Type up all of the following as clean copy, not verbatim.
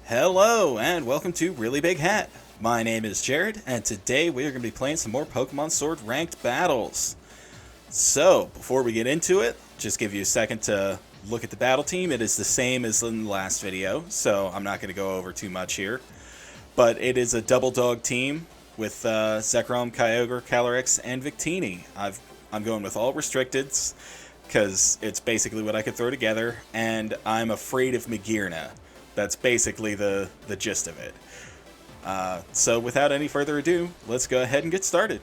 Hello and welcome to Really Big Hat. My name is Jared and today we are going to be playing some more Pokemon Sword ranked battles. So before we get into it, just give you a second to look at the battle team. It is the same as in the last video, so I'm not going to go over too much here. But it is a double dog team with Zekrom, Kyogre, Calyrex, and Victini. I'm going with all restricteds because it's basically what I could throw together, and I'm afraid of Magearna. That's basically the gist of it. So without any further ado, let's go ahead and get started.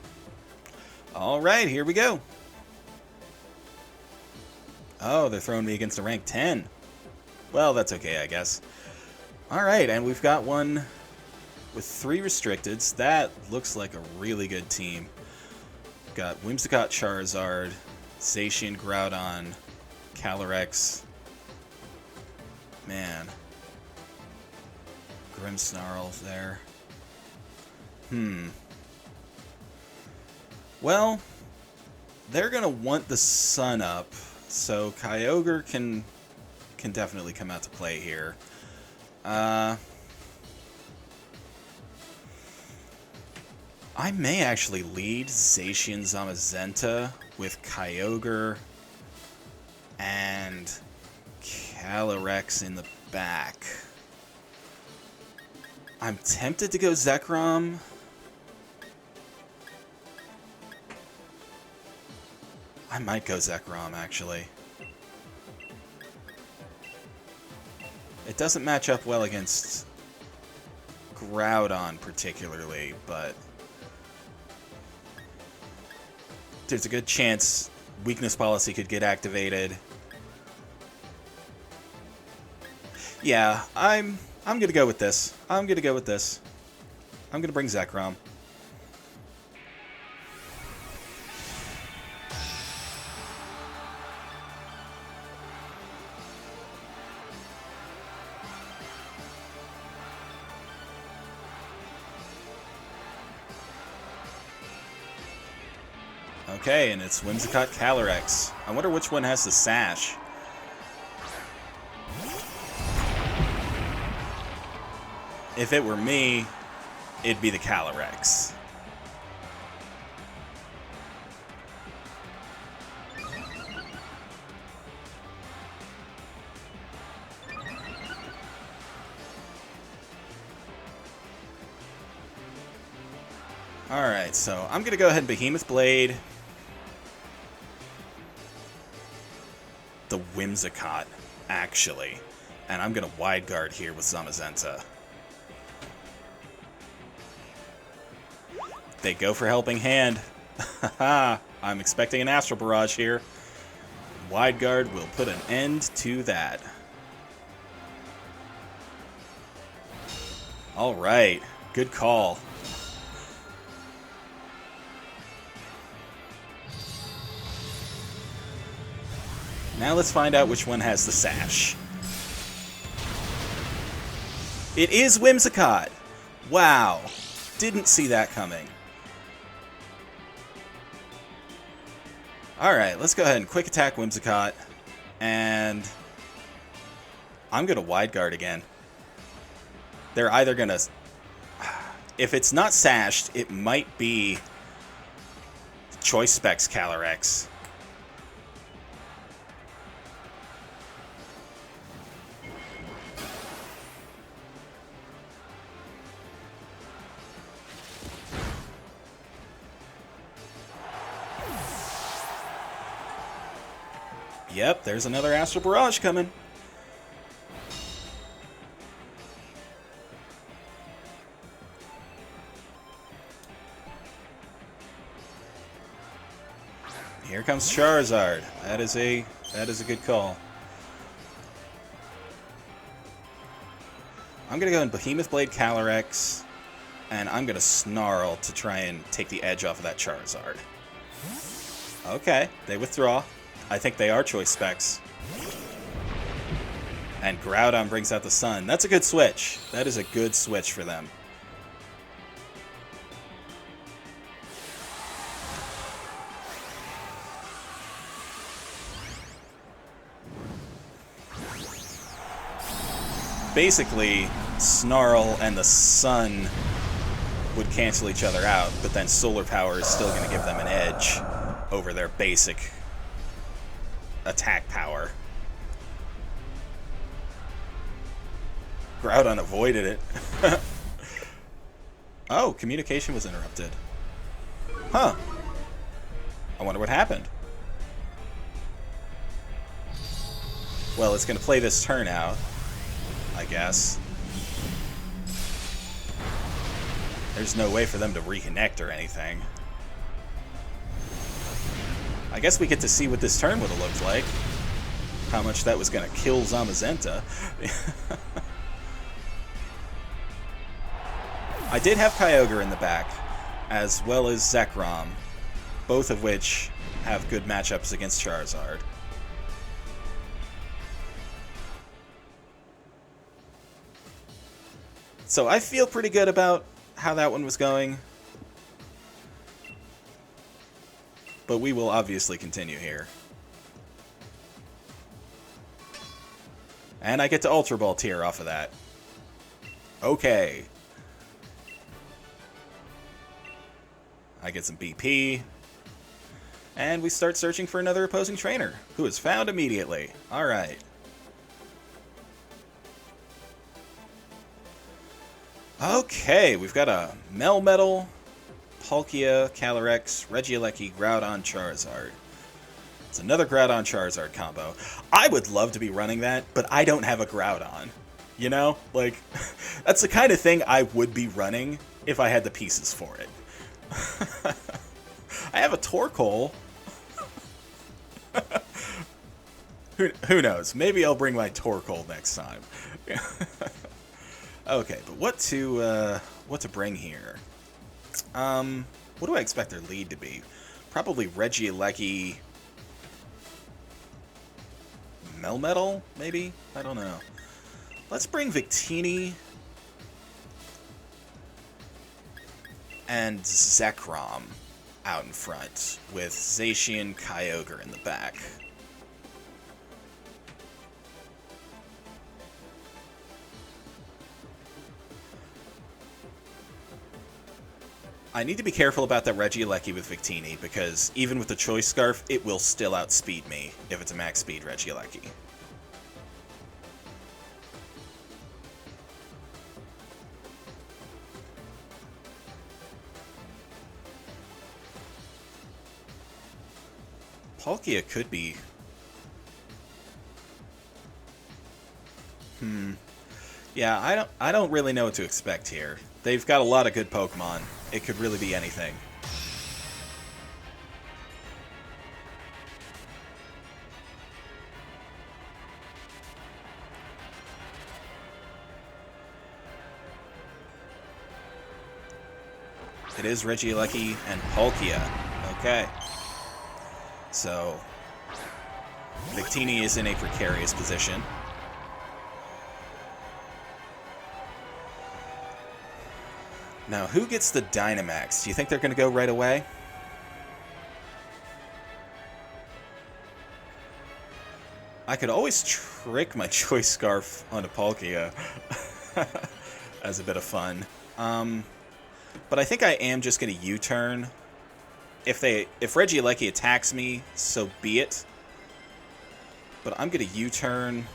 Alright, here we go. Oh, they're throwing me against a rank 10. Well, that's okay, I guess. Alright, and we've got one with 3 restricteds. That looks like a really good team. We've got Whimsicott, Charizard, Zacian, Groudon, Calyrex. Man. Grimmsnarl there. Well, they're gonna want the sun up, so Kyogre can definitely come out to play here. I may actually lead Zacian Zamazenta with Kyogre and Calyrex in the back. I'm tempted to go Zekrom. I might go Zekrom, actually. It doesn't match up well against Groudon particularly, but there's a good chance weakness policy could get activated. Yeah, I'm gonna go with this. I'm gonna bring Zekrom. Okay, and it's Whimsicott Calyrex. I wonder which one has the sash. If it were me, it'd be the Calyrex. Alright, so I'm going to go ahead and Behemoth Blade the Whimsicott, actually. And I'm going to Wide Guard here with Zamazenta. They go for Helping Hand. Haha, I'm expecting an Astral Barrage here. Wide Guard will put an end to that. Alright, good call. Now let's find out which one has the sash. It is Whimsicott! Wow, didn't see that coming. Alright, let's go ahead and quick attack Whimsicott, and I'm going to Wide Guard again. They're either going to... If it's not sashed, it might be Choice Specs Calyrex. Yep, there's another Astral Barrage coming. Here comes Charizard. That is a good call. I'm gonna go in Behemoth Blade Calyrex, and I'm gonna Snarl to try and take the edge off of that Charizard. Okay, they withdraw. I think they are Choice Specs. And Groudon brings out the sun. That's a good switch. That is a good switch for them. basically Snarl and the Sun would cancel each other out, but then Solar Power is still going to give them an edge over their basic attack power. Groudon avoided it. Oh, communication was interrupted. Huh. I wonder what happened. Well, it's going to play this turn out, I guess. There's no way for them to reconnect or anything. I guess we get to see what this turn would have looked like. How much that was going to kill Zamazenta. I did have Kyogre in the back, as well as Zekrom, both of which have good matchups against Charizard. So I feel pretty good about how that one was going. But we will obviously continue here. And I get to Ultra Ball tier off of that. Okay. I get some BP. And we start searching for another opposing trainer, who is found immediately. Alright. Okay, we've got a Melmetal, Palkia, Calyrex, Regieleki, Groudon, Charizard. It's another Groudon Charizard combo. I would love to be running that, but I don't have a Groudon. You know? Like, that's the kind of thing I would be running if I had the pieces for it. I have a Torkoal. Who knows? Maybe I'll bring my Torkoal next time. Okay, but what to bring here? What do I expect their lead to be? Probably Regieleki, Melmetal, maybe? I don't know. Let's bring Victini and Zekrom out in front, with Zacian, Kyogre in the back. I need to be careful about that Regieleki with Victini, because even with the Choice Scarf, it will still outspeed me if it's a max speed Regieleki. Palkia could be... Yeah, I don't really know what to expect here. They've got a lot of good Pokemon. It could really be anything. It is Regieleki and Palkia. Okay. So, Victini is in a precarious position. Now, who gets the Dynamax? Do you think they're going to go right away? I could always trick my Choice Scarf onto Palkia as a bit of fun. But I think I am just going to U-turn. If Regieleki attacks me, so be it. But I'm going to U-turn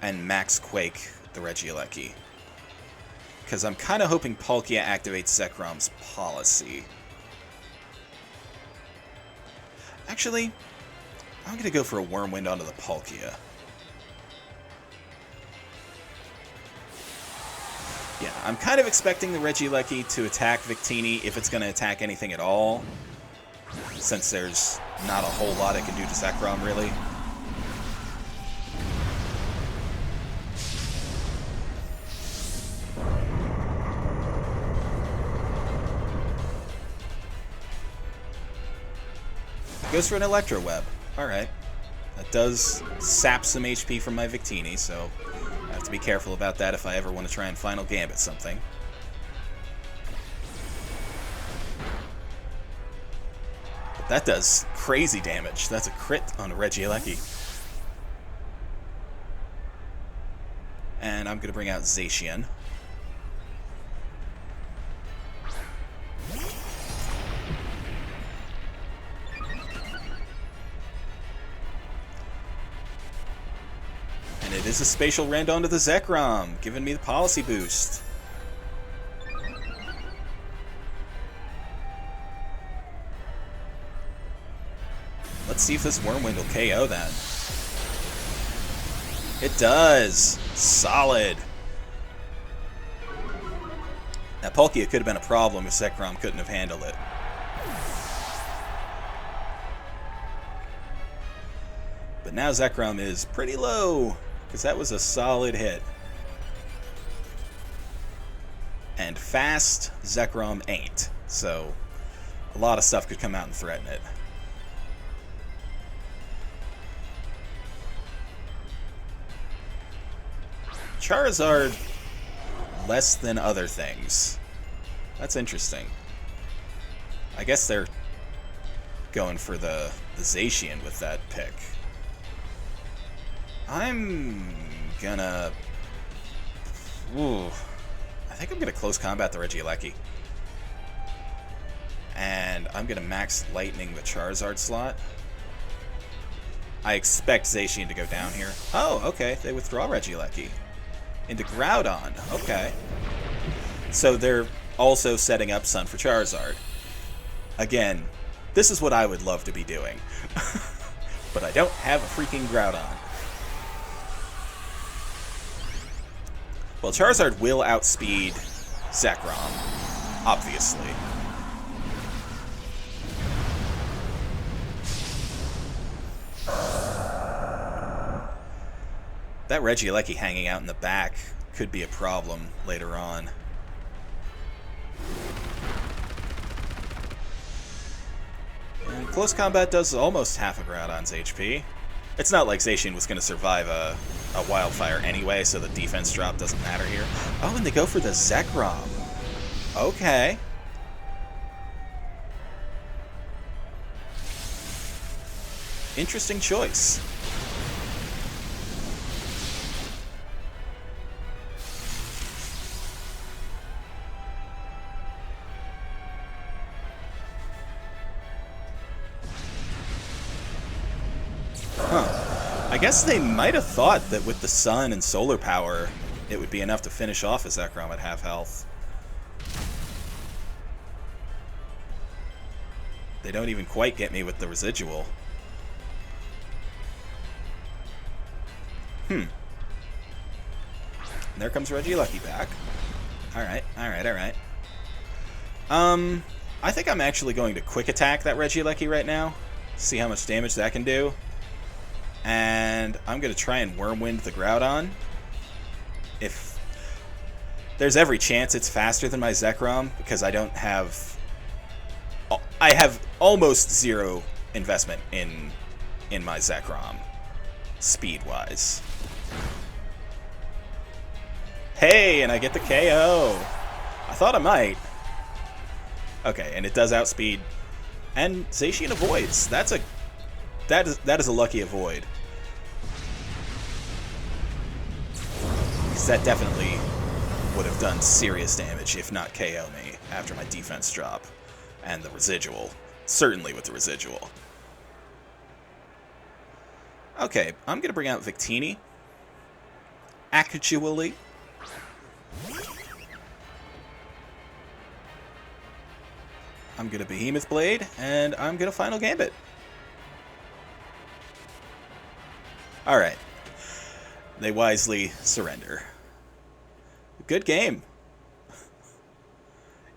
and Max Quake the Regieleki. Because I'm kind of hoping Palkia activates Zekrom's policy. Actually, I'm going to go for a Wormwind onto the Palkia. Yeah, I'm kind of expecting the Regieleki to attack Victini if it's going to attack anything at all. Since there's not a whole lot it can do to Zekrom, really. Goes for an Electro Web. Alright. That does sap some HP from my Victini, so I have to be careful about that if I ever want to try and Final Gambit something. But that does crazy damage. That's a crit on a Regieleki. And I'm going to bring out Zacian. And it is a spatial rend onto the Zekrom, giving me the policy boost. Let's see if this Wormwind will KO then. It does! Solid! That Palkia could have been a problem if Zekrom couldn't have handled it. But now Zekrom is pretty low, because that was a solid hit. And fast, Zekrom ain't. So, a lot of stuff could come out and threaten it. Charizard less than other things. That's interesting. I guess they're going for the Zacian with that pick. I'm gonna... Ooh. I think I'm gonna close combat the Regieleki. And I'm gonna max lightning the Charizard slot. I expect Zacian to go down here. Oh, okay. They withdraw Regieleki. Into Groudon. Okay. So they're also setting up Sun for Charizard. Again, this is what I would love to be doing. But I don't have a freaking Groudon. Well, Charizard will outspeed Zekrom, obviously. That Regieleki hanging out in the back could be a problem later on. And close combat does almost half a Groudon's HP. It's not like Zacian was going to survive a Wildfire anyway, so the defense drop doesn't matter here. Oh, and they go for the Zekrom. Okay. Interesting choice. I guess they might have thought that with the sun and solar power, it would be enough to finish off a Zekrom at half health. They don't even quite get me with the residual. And there comes Regieleki back. Alright, alright, alright. I think I'm actually going to quick attack that Regieleki right now. See how much damage that can do. And I'm going to try and Wormwind the Groudon. If there's every chance it's faster than my Zekrom, because I don't have... I have almost zero investment in my Zekrom, speed-wise. Hey, and I get the KO. I thought I might. Okay, and it does outspeed. And Zacian avoids. That is a lucky avoid. Because that definitely would have done serious damage, if not KO me, after my defense drop. And the residual. Certainly with the residual. Okay, I'm going to bring out Victini. Actually. I'm going to Behemoth Blade, and I'm going to Final Gambit. Alright. They wisely surrender. Good game.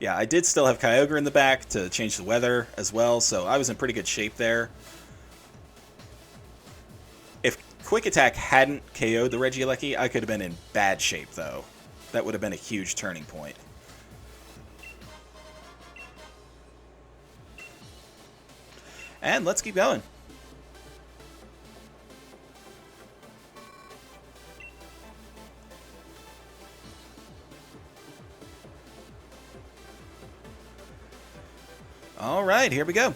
Yeah, I did still have Kyogre in the back to change the weather as well, so I was in pretty good shape there. If Quick Attack hadn't KO'd the Regieleki, I could have been in bad shape, though. That would have been a huge turning point. And let's keep going. All right, here we go.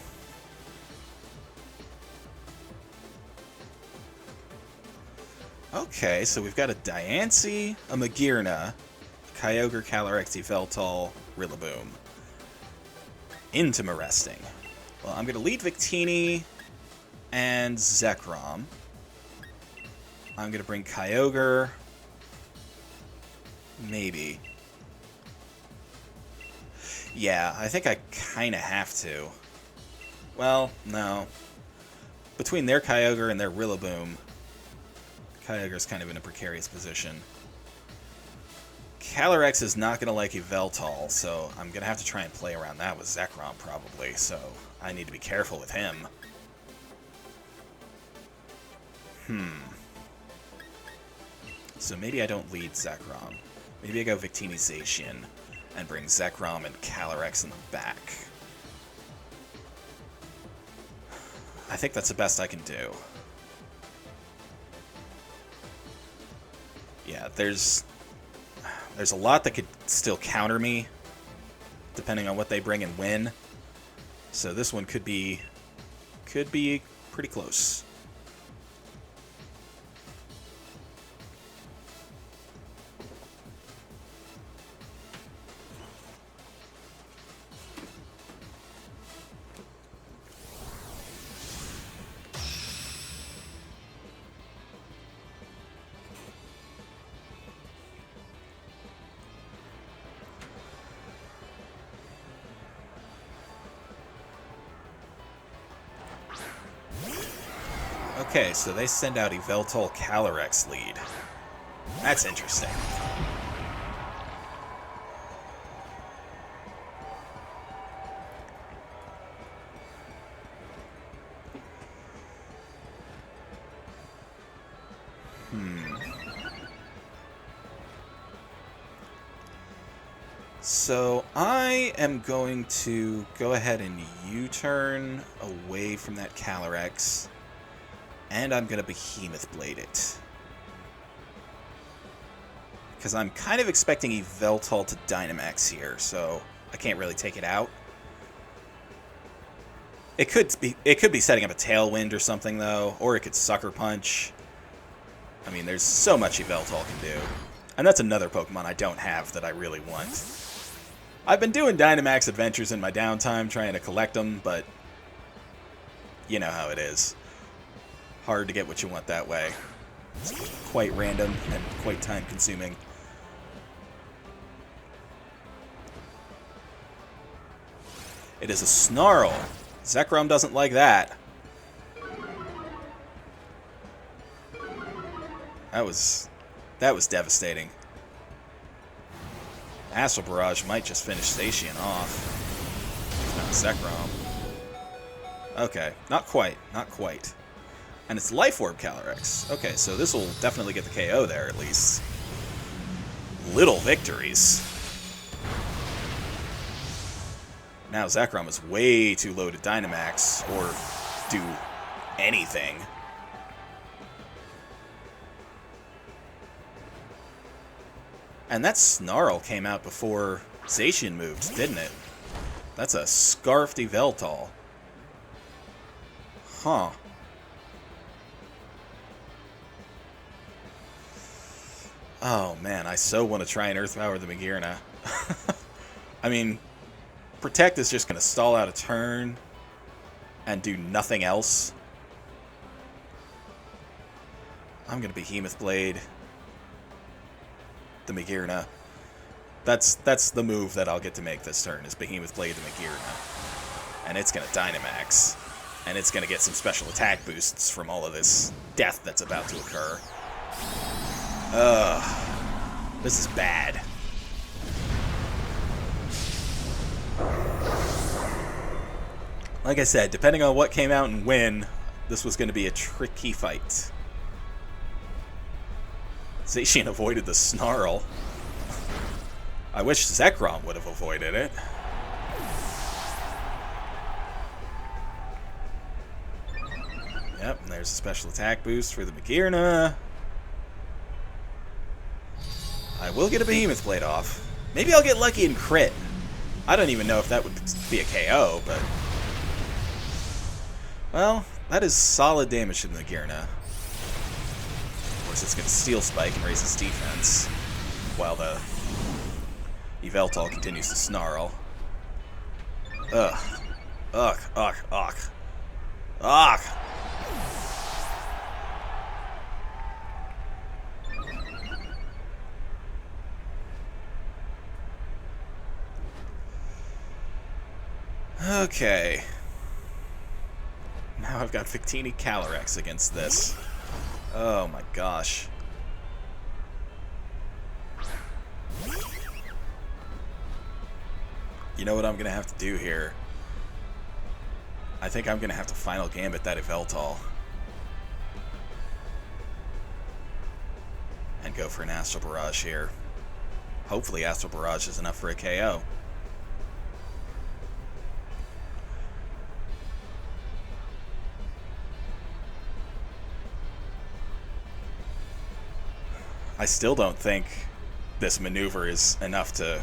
Okay, so we've got a Diancie, a Magearna, Kyogre, Calyrex, Yveltal, Rillaboom. Into Maresting. Well, I'm going to lead Victini and Zekrom. I'm going to bring Kyogre. Maybe. Yeah, I think I kind of have to. Well, no. Between their Kyogre and their Rillaboom, Kyogre's kind of in a precarious position. Calyrex is not going to like Yveltal, so I'm going to have to try and play around that with Zekrom probably, so I need to be careful with him. So maybe I don't lead Zekrom. Maybe I go Victini Zacian and bring Zekrom and Calyrex in the back. I think that's the best I can do. Yeah, there's a lot that could still counter me, depending on what they bring and win. So this one could be pretty close. Okay, so they send out Yveltal Calyrex lead. That's interesting. So I am going to go ahead and U-turn away from that Calyrex. And I'm going to Behemoth Blade it. Because I'm kind of expecting Yveltal to Dynamax here, so I can't really take it out. It could be setting up a Tailwind or something, though, or it could Sucker Punch. I mean, there's so much Yveltal can do. And that's another Pokemon I don't have that I really want. I've been doing Dynamax adventures in my downtime, trying to collect them, but you know how it is. Hard to get what you want that way. It's quite random and quite time-consuming. It is a Snarl. Zekrom doesn't like that. That was devastating. Astral Barrage might just finish Zacian off. Not Zekrom. Okay, not quite, not quite. And it's Life Orb Calyrex. Okay, so this will definitely get the KO there, at least. Little victories. Now Zekrom is way too low to Dynamax, or do anything. And that Snarl came out before Zacian moved, didn't it? That's a Scarfed Yveltal. Huh. Oh man, I so want to try and Earth Power the Magearna. I mean, Protect is just going to stall out a turn and do nothing else. I'm going to Behemoth Blade the Magearna. That's the move that I'll get to make this turn, is Behemoth Blade the Magearna. And it's going to Dynamax. And it's going to get some special attack boosts from all of this death that's about to occur. This is bad. Like I said, depending on what came out and when, this was going to be a tricky fight. Zacian avoided the Snarl. I wish Zekrom would have avoided it. Yep, and there's a special attack boost for the Magearna. I will get a Behemoth Blade off. Maybe I'll get lucky and crit. I don't even know if that would be a KO, but... Well, that is solid damage to the Magearna. course, it's going to Steel Spike and raise his defense, while the Yveltal continues to snarl. Ugh. Ugh. Ugh. Ugh. Ugh. Okay. Now I've got Victini Calyrex against this. Oh my gosh. You know what I'm going to have to do here? I think I'm going to have to final Gambit that Yveltal. And go for an Astral Barrage here. Hopefully Astral Barrage is enough for a KO. I still don't think this maneuver is enough to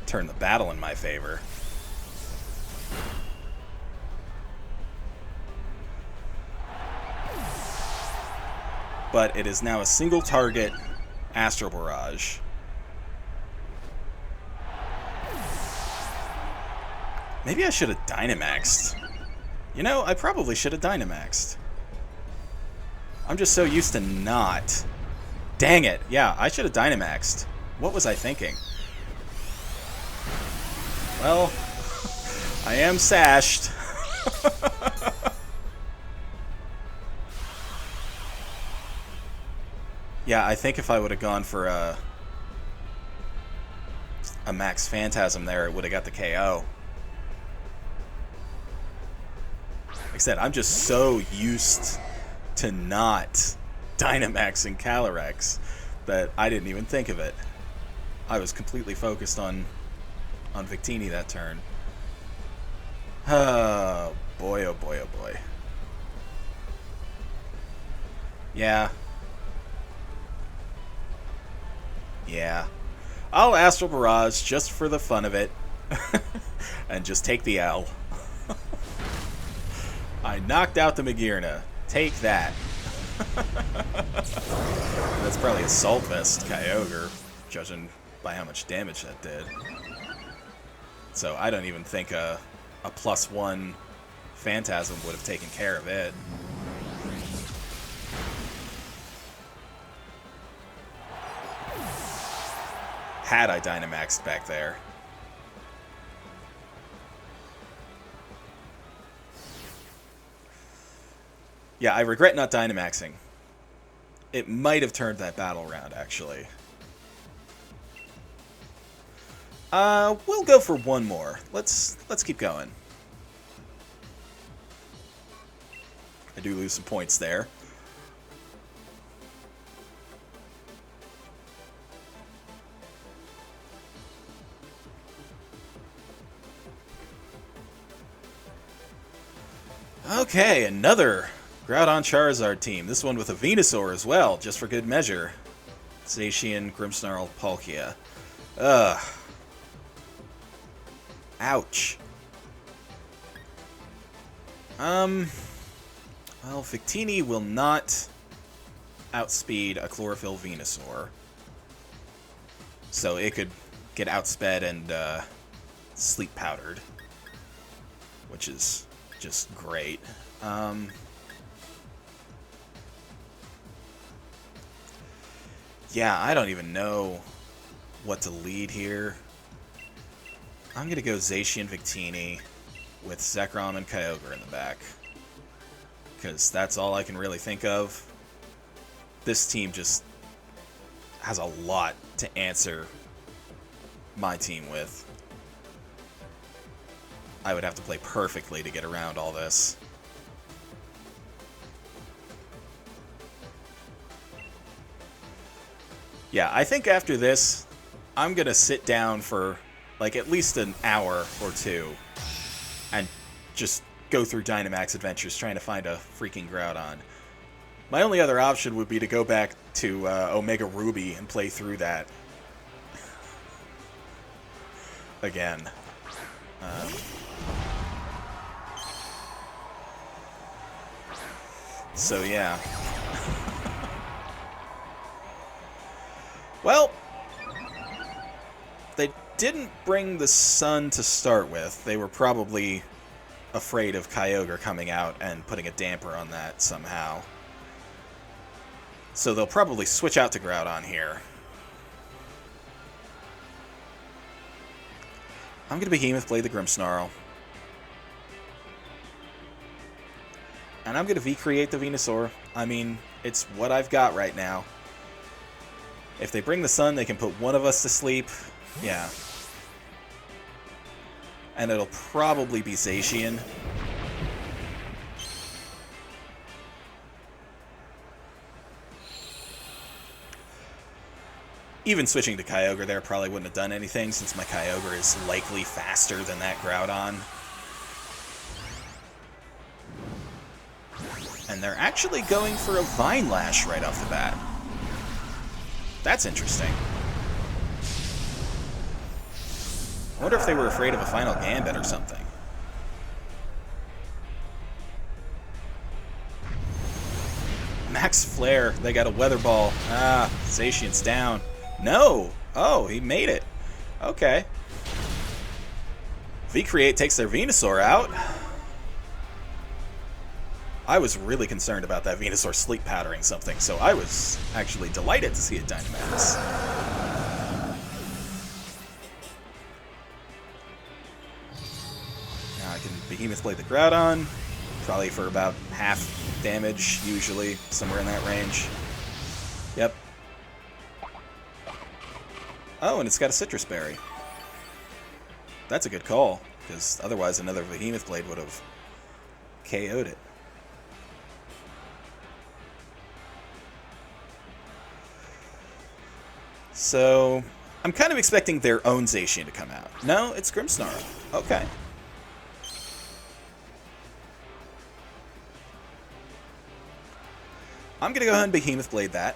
turn the battle in my favor. But it is now a single target Astral Barrage. Maybe I should have Dynamaxed. You know, I probably should have Dynamaxed. I'm just so used to not. Dang it. Yeah, I should have Dynamaxed. What was I thinking? Well, I am sashed. Yeah, I think if I would have gone for a Max Phantasm there, it would have got the KO. Like I said, I'm just so used to not Dynamaxing Calyrex that I didn't even think of it. I was completely focused on Victini that turn. Oh boy, oh boy, oh boy. Yeah. Yeah. I'll Astral Barrage just for the fun of it. And just take the L. I knocked out the Magearna. Take that. That's probably a Salt Vest Kyogre, judging by how much damage that did. So I don't even think a +1 Phantasm would have taken care of it. Had I Dynamaxed back there. Yeah, I regret not Dynamaxing. It might have turned that battle around, actually. We'll go for one more. Let's keep going. I do lose some points there. Okay, another Groudon Charizard team. This one with a Venusaur as well, just for good measure. Zacian, Grimmsnarl, Palkia. Ugh. Ouch. Well, Victini will not outspeed a Chlorophyll Venusaur. So it could get outsped and sleep powdered. Which is just great. Yeah, I don't even know what to lead here. I'm going to go Zacian Victini with Zekrom and Kyogre in the back. Because that's all I can really think of. This team just has a lot to answer my team with. I would have to play perfectly to get around all this. Yeah, I think after this, I'm going to sit down for like at least an hour or two and just go through Dynamax Adventures trying to find a freaking Groudon. My only other option would be to go back to Omega Ruby and play through that again. So yeah. Well, they didn't bring the sun to start with. They were probably afraid of Kyogre coming out and putting a damper on that somehow. So they'll probably switch out to Groudon here. I'm going to Behemoth Blade the Grimmsnarl. And I'm going to V-Create the Venusaur. I mean, it's what I've got right now. If they bring the sun, they can put one of us to sleep. Yeah. And it'll probably be Zacian. Even switching to Kyogre there probably wouldn't have done anything, since my Kyogre is likely faster than that Groudon. And they're actually going for a Vine Lash right off the bat. That's interesting. I wonder if they were afraid of a final Gambit or something. Max Flare, they got a Weather Ball. Ah, Zacian's down. No! Oh, he made it. Okay. V-Create takes their Venusaur out. I was really concerned about that Venusaur sleep powdering something, so I was actually delighted to see it Dynamax. Now I can Behemoth Blade the Groudon, probably for about half damage, usually, somewhere in that range. Yep. Oh, and it's got a Citrus Berry. That's a good call, because otherwise another Behemoth Blade would have KO'd it. So, I'm kind of expecting their own Zacian to come out. No, it's Grimmsnarl. Okay. I'm going to go ahead and Behemoth Blade that.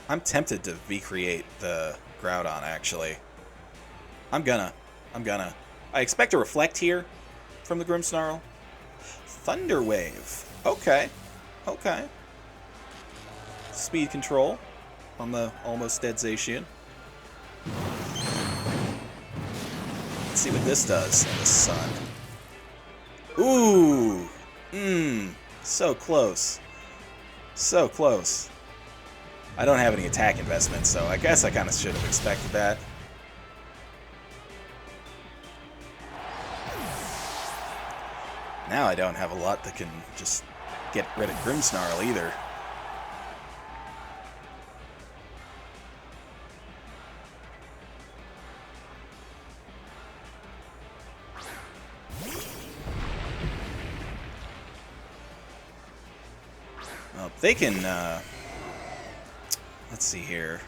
I'm tempted to V-Create the Groudon, actually. I'm gonna. I expect a Reflect here from the Grimmsnarl. Thunder Wave. Okay. Okay. Speed control on the almost dead Zacian. Let's see what this does in the sun. Ooh. So close. So close. I don't have any attack investments, so I guess I kind of should have expected that. Now I don't have a lot that can just get rid of Grimmsnarl either. Well, they can, let's see here.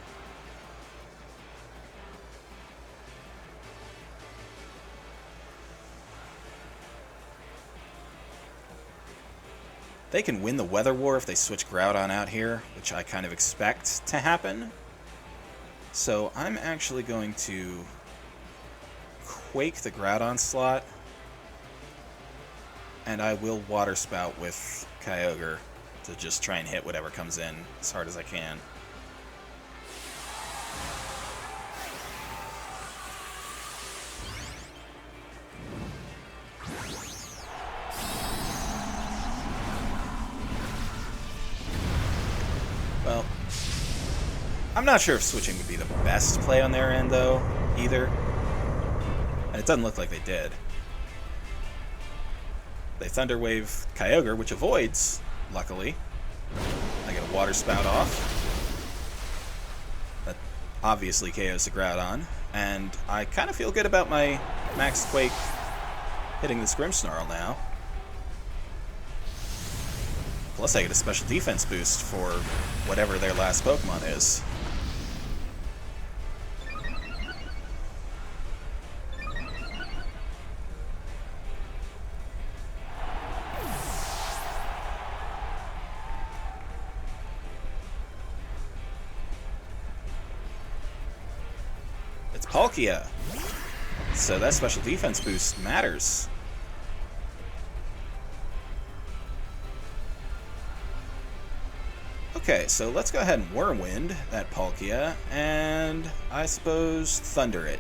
They can win the Weather War if they switch Groudon out here, which I kind of expect to happen. So I'm actually going to Quake the Groudon slot, and I will Water Spout with Kyogre to just try and hit whatever comes in as hard as I can. Well, I'm not sure if switching would be the best play on their end, though, either. And it doesn't look like they did. They Thunder Wave Kyogre, which avoids, luckily. I get a Water Spout off. That obviously KOs the Groudon. And I kind of feel good about my Max Quake hitting this Grimmsnarl now. Plus I get a special defense boost for whatever their last Pokemon is. It's Palkia. So that special defense boost matters. Okay, so let's go ahead and Whirlwind that Palkia, and I suppose Thunder it.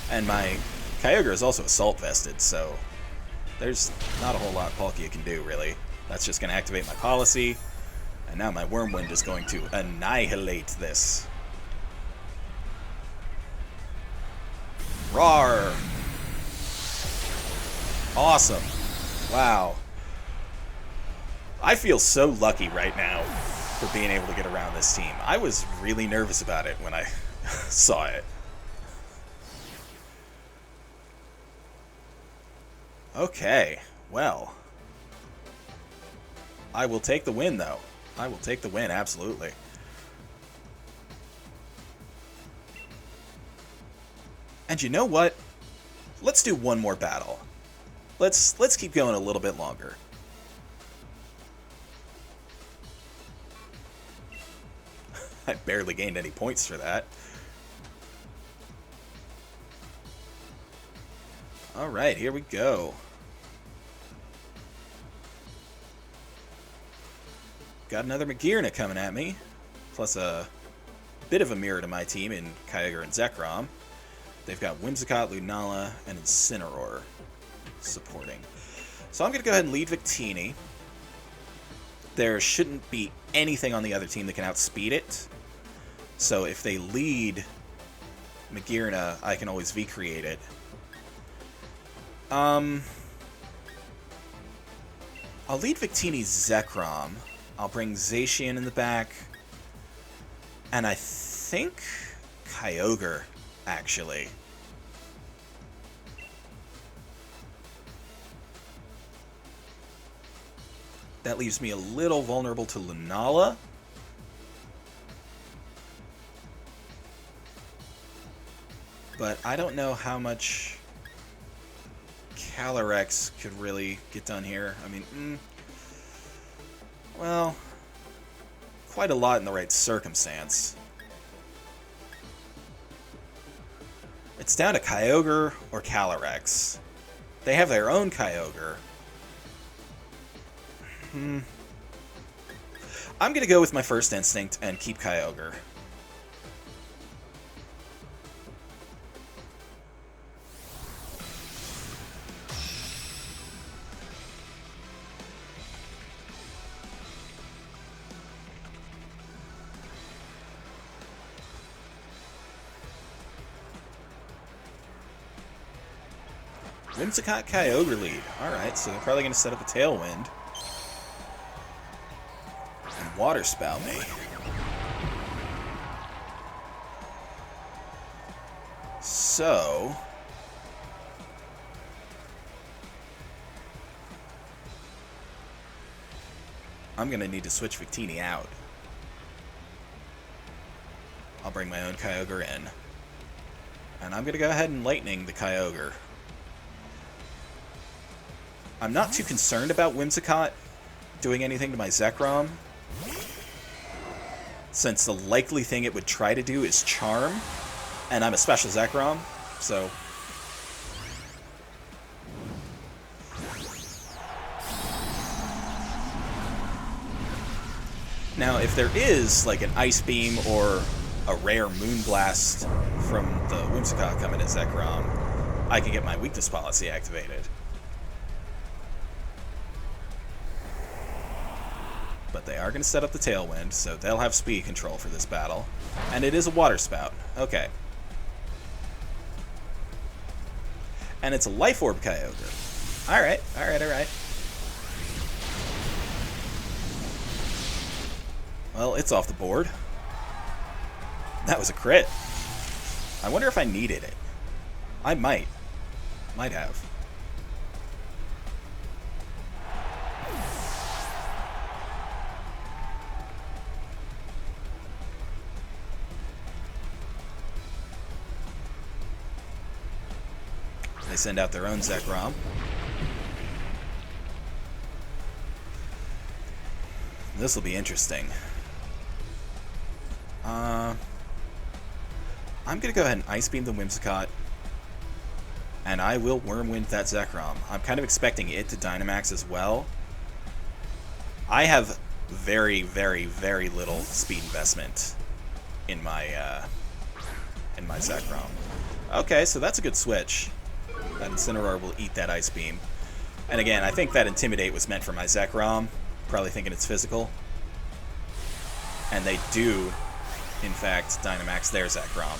And my Kyogre is also Assault Vested, so there's not a whole lot Palkia can do, really. That's just going to activate my Policy, and now my Whirlwind is going to annihilate this. Roar! Awesome. Wow. I feel so lucky right now for being able to get around this team. I was really nervous about it when I saw it. Okay, well. I will take the win, though. I will take the win, absolutely. And you know what? Let's do one more battle. Let's keep going a little bit longer. I barely gained any points for that. Alright, here we go. Got another Magearna coming at me. Plus a bit of a mirror to my team in Kyogre and Zekrom. They've got Whimsicott, Lunala, and Incineroar supporting. So I'm going to go ahead and lead Victini. There shouldn't be anything on the other team that can outspeed it. So if they lead Magearna, I can always V-create it. I'll lead Victini's Zekrom. I'll bring Zacian in the back. And I think Kyogre, actually. That leaves me a little vulnerable to Lunala. But I don't know how much Calyrex could really get done here. I mean, well, quite a lot in the right circumstance. It's down to Kyogre or Calyrex. They have their own Kyogre. I'm going to go with my first instinct and keep Kyogre. Whimsicott Kyogre lead. Alright, so they're probably going to set up a Tailwind. And Water Spout me. So... I'm going to need to switch Victini out. I'll bring my own Kyogre in. And I'm going to go ahead and Lightning the Kyogre. I'm not too concerned about Whimsicott doing anything to my Zekrom, since the likely thing it would try to do is Charm, and I'm a special Zekrom, so... Now, if there is, like, an Ice Beam or a rare Moonblast from the Whimsicott coming at Zekrom, I can get my Weakness Policy activated. But they are going to set up the Tailwind, so they'll have speed control for this battle. And it is a Water Spout. Okay. And it's a Life Orb Kyogre. Alright, alright, alright. Well, it's off the board. That was a crit. I wonder if I needed it. I might. Might have. They send out their own Zekrom. This will be interesting. I'm going to go ahead and Ice Beam the Whimsicott. And I will Wormwind that Zekrom. I'm kind of expecting it to Dynamax as well. I have very, very, very little speed investment in my Zekrom. Okay, so that's a good switch. That Incineroar will eat that Ice Beam. And again, I think that Intimidate was meant for my Zekrom. Probably thinking it's physical. And they do, in fact, Dynamax their Zekrom.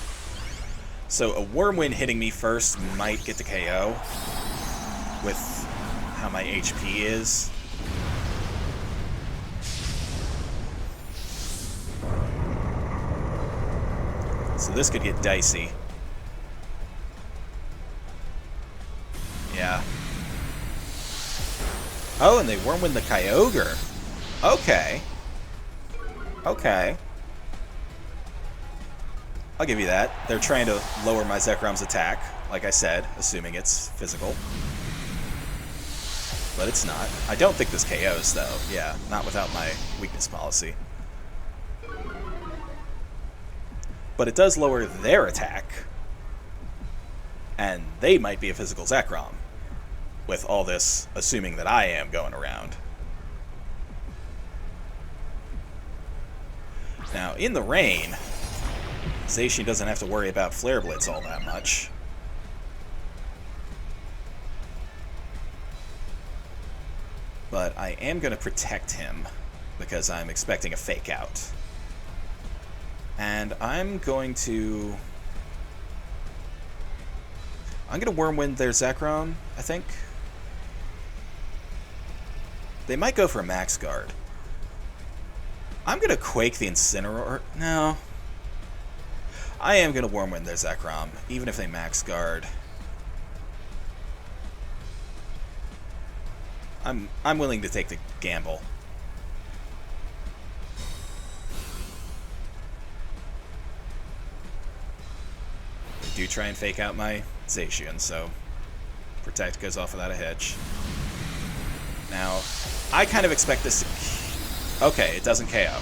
So a Wormwind hitting me first might get the KO with how my HP is. So this could get dicey. Yeah. Oh, and they Wormwind the Kyogre. Okay. Okay. I'll give you that. They're trying to lower my Zekrom's attack, like I said, assuming it's physical. But it's not. I don't think this KOs, though. Yeah, not without my weakness policy. But it does lower their attack. And they might be a physical Zekrom, with all this assuming that I am going around. Now, in the rain, Zacian doesn't have to worry about Flare Blitz all that much. But I am going to protect him, because I'm expecting a Fake Out. And I'm going to Wormwind their Zekrom, I think. They might go for a Max Guard. I'm going to Quake the Incineroar. No. I am going to Wormwind their Zekrom, even if they Max Guard. I'm willing to take the gamble. They do try and Fake Out my Zacian, so Protect goes off without a hitch. Now, I kind of expect this to... Okay, it doesn't KO.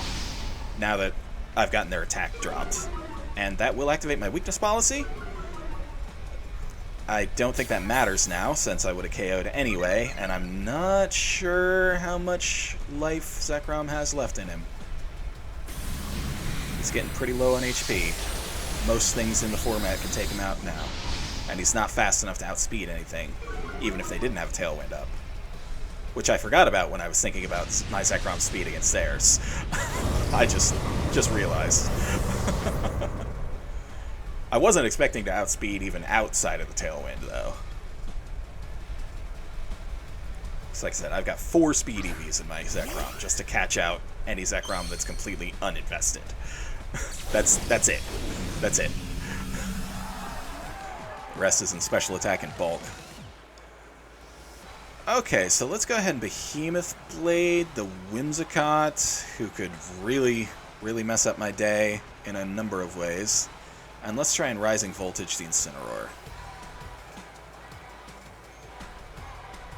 Now that I've gotten their attack dropped. And that will activate my weakness policy. I don't think that matters now, since I would have KO'd anyway, and I'm not sure how much life Zekrom has left in him. He's getting pretty low on HP. Most things in the format can take him out now. And he's not fast enough to outspeed anything, even if they didn't have a Tailwind up. Which I forgot about when I was thinking about my Zekrom's speed against theirs. I just realized. I wasn't expecting to outspeed even outside of the Tailwind, though. So like I said, I've got 4 speed EVs in my Zekrom just to catch out any Zekrom that's completely uninvested. That's it. That's it. The rest is in special attack and bulk. Okay, so let's go ahead and Behemoth Blade the Whimsicott, who could really, really mess up my day in a number of ways. And let's try and Rising Voltage the Incineroar.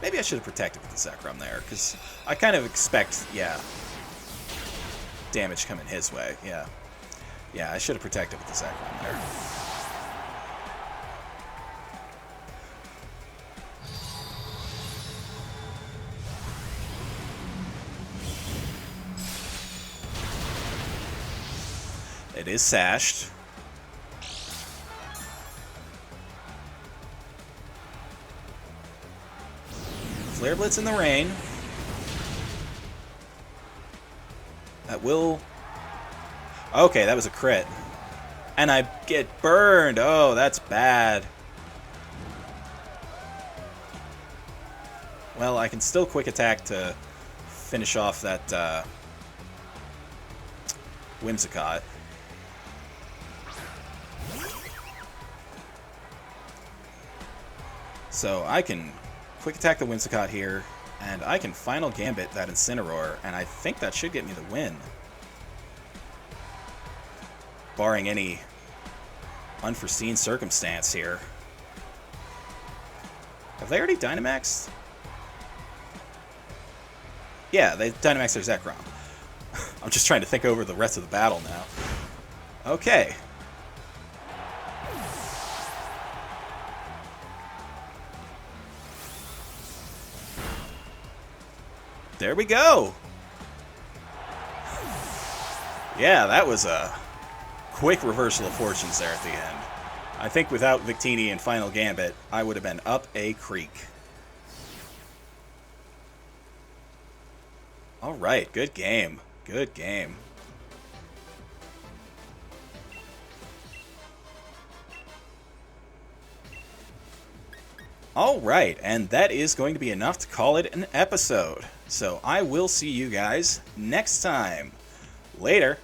Maybe I should have protected with the Zekrom there, because I kind of expect, yeah, damage coming his way, yeah. Yeah, I should have protected with the Zekrom there. It is sashed. Flare Blitz in the rain. That will... Okay, that was a crit. And I get burned. Oh, that's bad. Well, I can still quick attack to finish off that Whimsicott. So I can quick attack the Whimsicott here, and I can final Gambit that Incineroar, and I think that should get me the win. Barring any unforeseen circumstance here. Have they already Dynamaxed? Yeah, they Dynamaxed their Zekrom. I'm just trying to think over the rest of the battle now. Okay. There we go. Yeah, that was a quick reversal of fortunes there at the end. I think without Victini and Final Gambit, I would have been up a creek. Alright, good game. Good game. Alright, and that is going to be enough to call it an episode. So I will see you guys next time. Later.